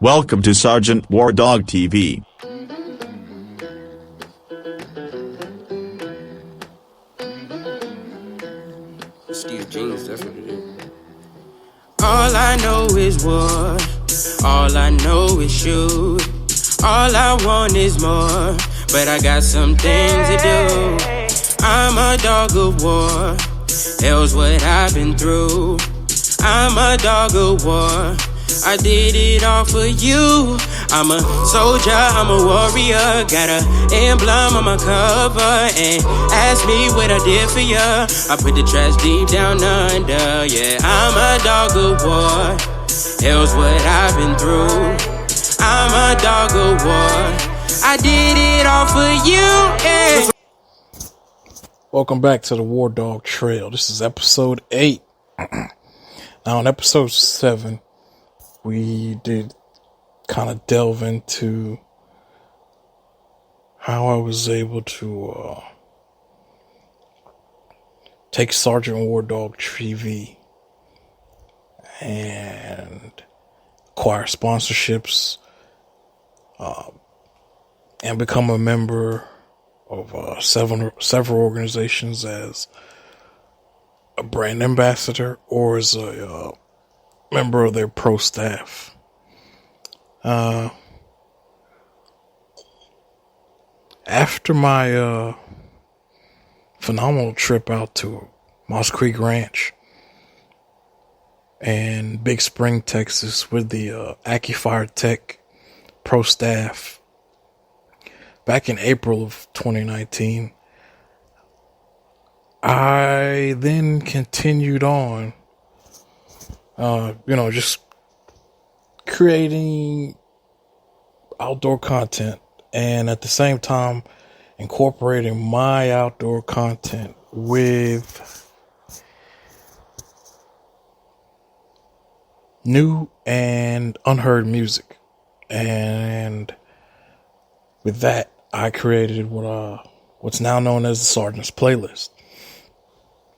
Welcome to Sergeant War Dawg TV. Steve Jeans, that's what it is. All I know is war. All I know is shoot. All I want is more, but I got some things to do. I'm a dog of war. Hell's what I've been through. I'm a dog of war. I did it all for you. I'm a soldier, I'm a warrior. Got a emblem on my cover. And ask me what I did for ya. I put the trash deep down under. Yeah, I'm a dog of war. Hell's what I've been through. I'm a dog of war. I did it all for you. Yeah. Welcome back to the War Dog Trail. This is episode 8. Now, in episode 7, we did kind of delve into how I was able to take Sergeant War Dog TV and acquire sponsorships and become a member of several organizations as a brand ambassador or as a member of their pro staff. After my phenomenal trip out to Moss Creek Ranch and Big Spring, Texas with the AccuFire Tech pro staff back in April of 2019, I then continued on, just creating outdoor content and at the same time incorporating my outdoor content with new and unheard music. And with that, I created what's now known as the Sergeant's Playlist.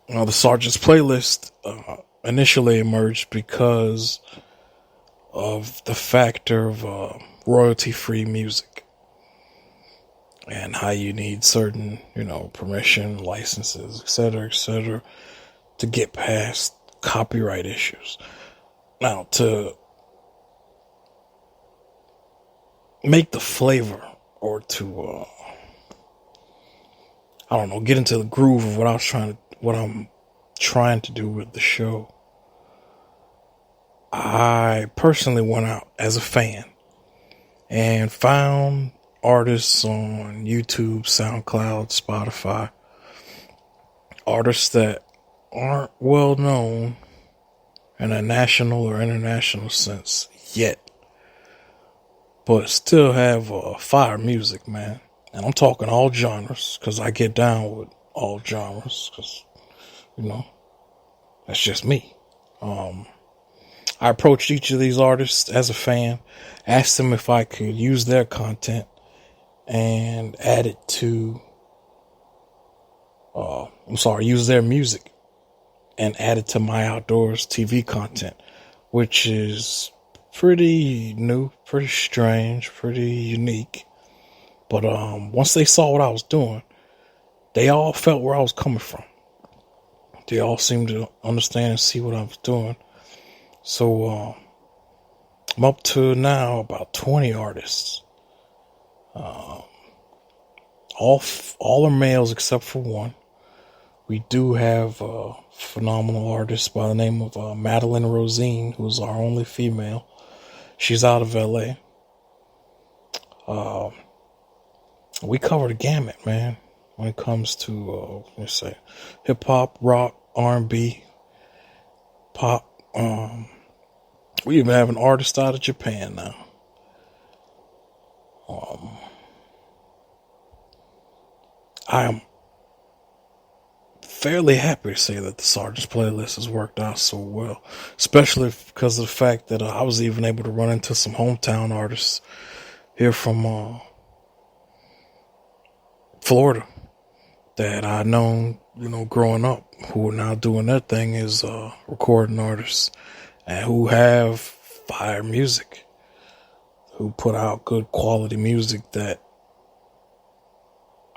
Now, the Sergeant's Playlist initially emerged because of the factor of royalty-free music and how you need certain, permission, licenses, etc., to get past copyright issues. Now, to make the flavor or to, get into the groove of what I'm trying to do with the show, I personally went out as a fan and found artists on YouTube, SoundCloud, Spotify, artists that aren't well known in a national or international sense yet, but still have fire music, man. And I'm talking all genres, because I get down with all genres, because, that's just me. I approached each of these artists as a fan, asked them if I could use their content and add it to, use their music and add it to my outdoors TV content, which is pretty new, pretty strange, pretty unique. But once they saw what I was doing, they all felt where I was coming from. They all seemed to understand and see what I was doing. So I'm up to now about 20 artists. All are males except for one. We do have a phenomenal artist by the name of Madeline Rosine, who's our only female. She's out of LA. We cover the gamut, man, when it comes to, hip hop, rock, R&B, pop. We even have an artist out of Japan now. I am fairly happy to say that the Sergeant's Playlist has worked out so well, especially because of the fact that I was even able to run into some hometown artists here from Florida that I known, growing up, who are now doing their thing as recording artists and who have fire music. who put out good quality music that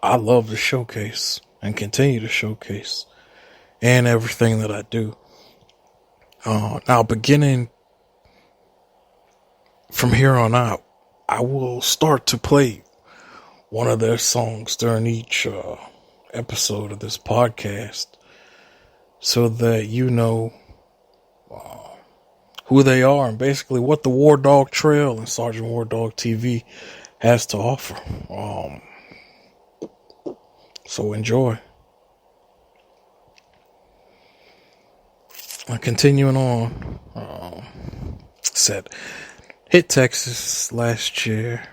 I love to showcase and continue to showcase in everything that I do. Now, beginning from here on out, I will start to play one of their songs during each episode of this podcast so that you know who they are and basically what the War Dog Trail and Sergeant War Dog TV has to offer. So enjoy. Continuing on, said, hit Texas last year,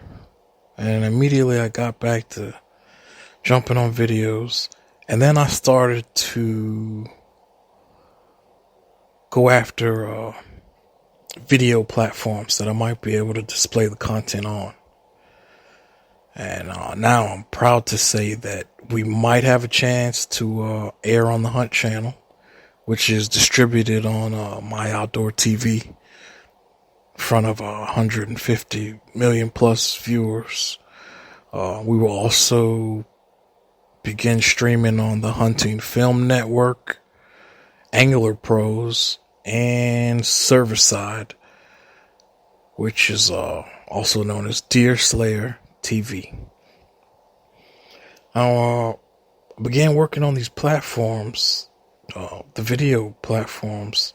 and immediately I got back to jumping on videos, and then I started to go after video platforms that I might be able to display the content on. And now I'm proud to say that we might have a chance to air on the Hunt channel, which is distributed on My Outdoor TV, in front of 150 million plus viewers. We will also begin streaming on the Hunting Film Network, Angler Pros, and Servicide, which is also known as Deer Slayer TV. Now, I began working on these platforms, the video platforms,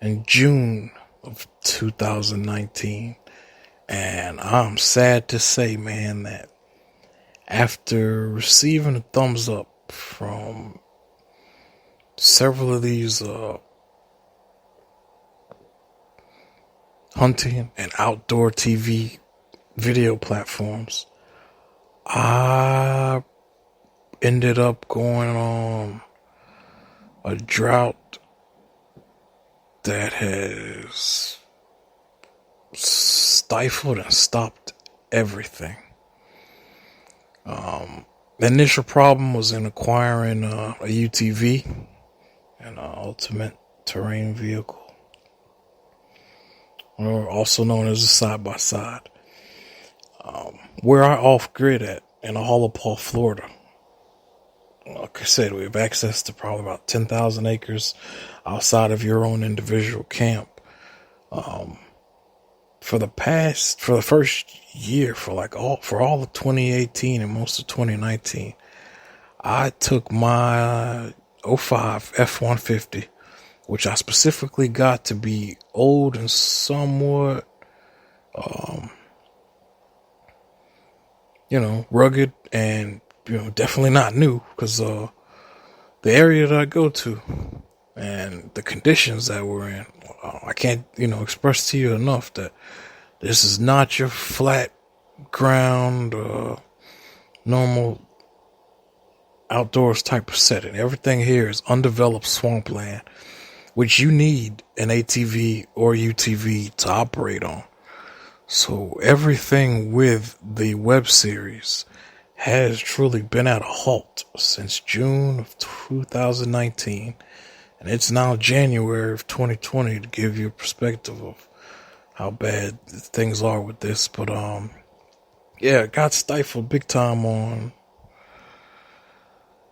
in June of 2019. And I'm sad to say, man, that after receiving a thumbs up from several of these hunting and outdoor TV video platforms, I ended up going on a drought that has stifled and stopped everything. The initial problem was in acquiring a UTV, an ultimate terrain vehicle, or also known as a side-by-side. Where I off-grid at in Paw, Florida. Like I said, we have access to probably about 10,000 acres outside of your own individual camp. For the first year, for all of 2018 and most of 2019, I took my 05 F-150, which I specifically got to be old and somewhat, rugged and, definitely not new, because the area that I go to and the conditions that we're in, I can't, express to you enough that this is not your flat ground, normal outdoors type of setting. Everything here is undeveloped swampland, which you need an ATV or UTV to operate on. So everything with the web series has truly been at a halt since June of 2019. And it's now January of 2020 to give you a perspective of how bad things are with this. But, it got stifled big time on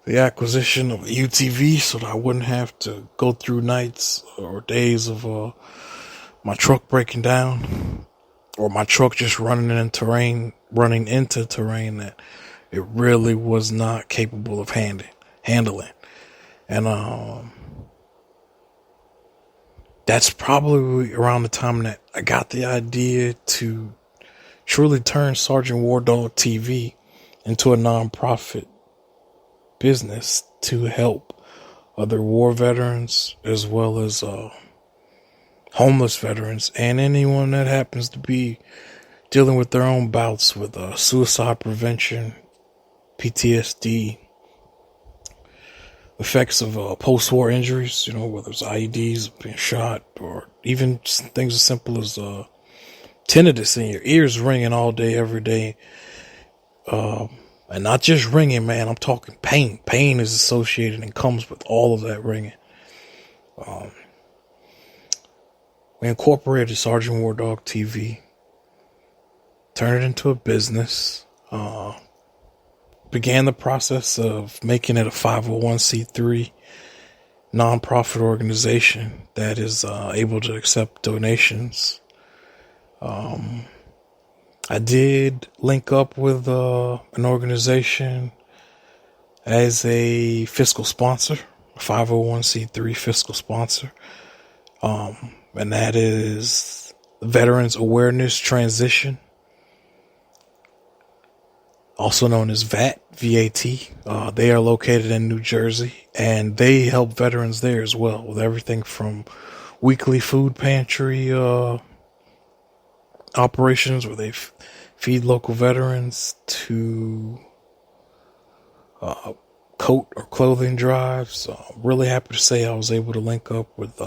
the acquisition of a UTV so that I wouldn't have to go through nights or days of my truck breaking down or my truck just running into terrain that it really was not capable of handling. And that's probably around the time that I got the idea to truly turn Sergeant War Dog TV into a nonprofit business to help other war veterans as well as homeless veterans and anyone that happens to be dealing with their own bouts with suicide prevention, PTSD, effects of post-war injuries, whether it's IEDs, being shot, or even things as simple as tinnitus in your ears ringing all day, every day. And not just ringing, man, I'm talking pain. Pain is associated and comes with all of that ringing. We incorporated Sergeant War Dog TV turned it into a business, began the process of making it a 501c3 nonprofit organization that is able to accept donations. I did link up with an organization as a fiscal sponsor, a 501c3 fiscal sponsor, and that is Veterans Awareness Transition, also known as VAT, VAT. They are located in New Jersey, and they help veterans there as well with everything from weekly food pantry operations where they feed local veterans to coat or clothing drives. Really happy to say I was able to link up with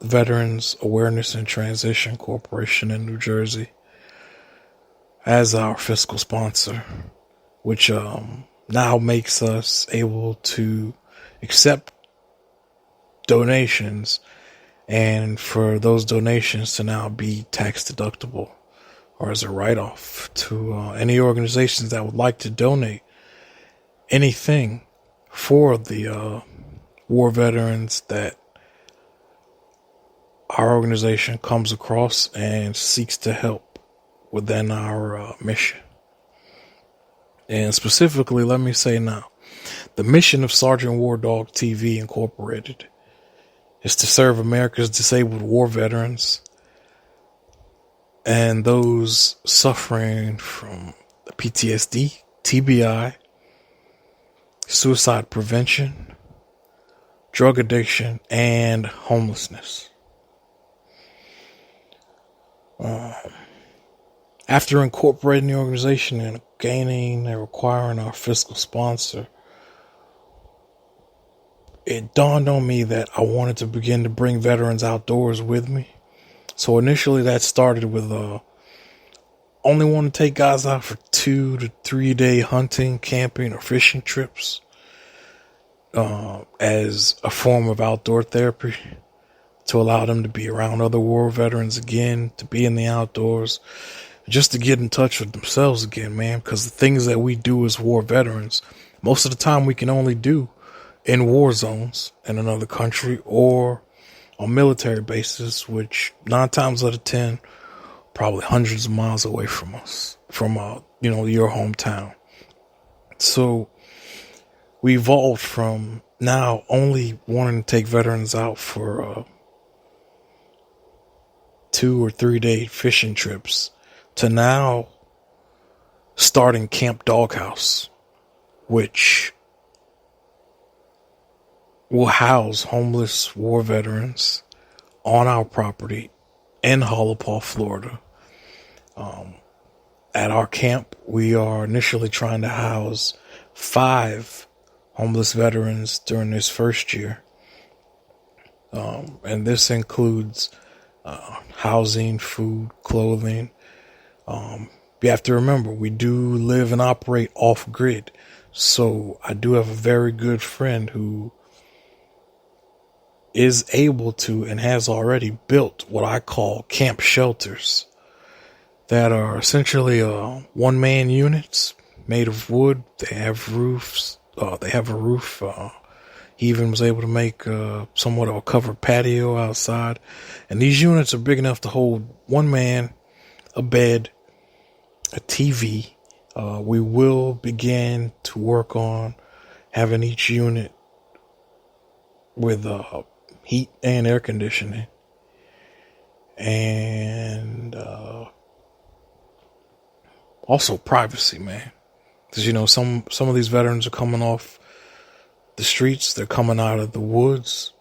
Veterans Awareness and Transition Corporation in New Jersey as our fiscal sponsor, which now makes us able to accept donations, and for those donations to now be tax deductible or as a write-off to any organizations that would like to donate anything for the war veterans that our organization comes across and seeks to help within our mission. And specifically, let me say now, the mission of Sergeant War Dawg TV Incorporated is to serve America's disabled war veterans and those suffering from PTSD, TBI, suicide prevention, drug addiction, and homelessness. After incorporating the organization and gaining and acquiring our fiscal sponsor, it dawned on me that I wanted to begin to bring veterans outdoors with me. So initially that started with only want to take guys out for 2 to 3 day hunting, camping, or fishing trips as a form of outdoor therapy to allow them to be around other war veterans again, to be in the outdoors, just to get in touch with themselves again, man, because the things that we do as war veterans, most of the time we can only do in war zones in another country or on military bases, which 9 times out of 10, probably hundreds of miles away from us, from, your hometown. So we evolved from now only wanting to take veterans out for 2 or 3 day fishing trips to now starting Camp Doghouse, which will house homeless war veterans on our property in Hollow Paw, Florida. At our camp, we are initially trying to house 5 homeless veterans during this first year. And this includes housing, food, clothing. You have to remember, we do live and operate off grid. So I do have a very good friend who is able to and has already built what I call camp shelters that are essentially one-man units made of wood. They have roofs. They have a roof. He even was able to make somewhat of a covered patio outside. And these units are big enough to hold one man, a bed, a TV. We will begin to work on having each unit with heat and air conditioning. And also privacy, man. Because, some of these veterans are coming off the streets. They're coming out of the woods.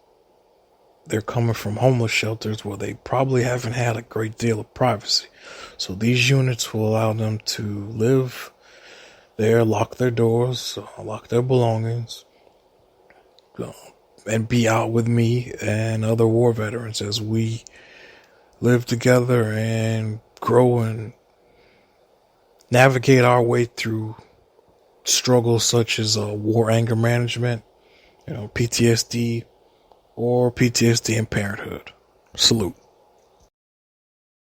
They're coming from homeless shelters where they probably haven't had a great deal of privacy. So these units will allow them to live there, lock their doors, lock their belongings, and be out with me and other war veterans as we live together and grow and navigate our way through struggles such as war anger management, PTSD, or PTSD in parenthood. Salute.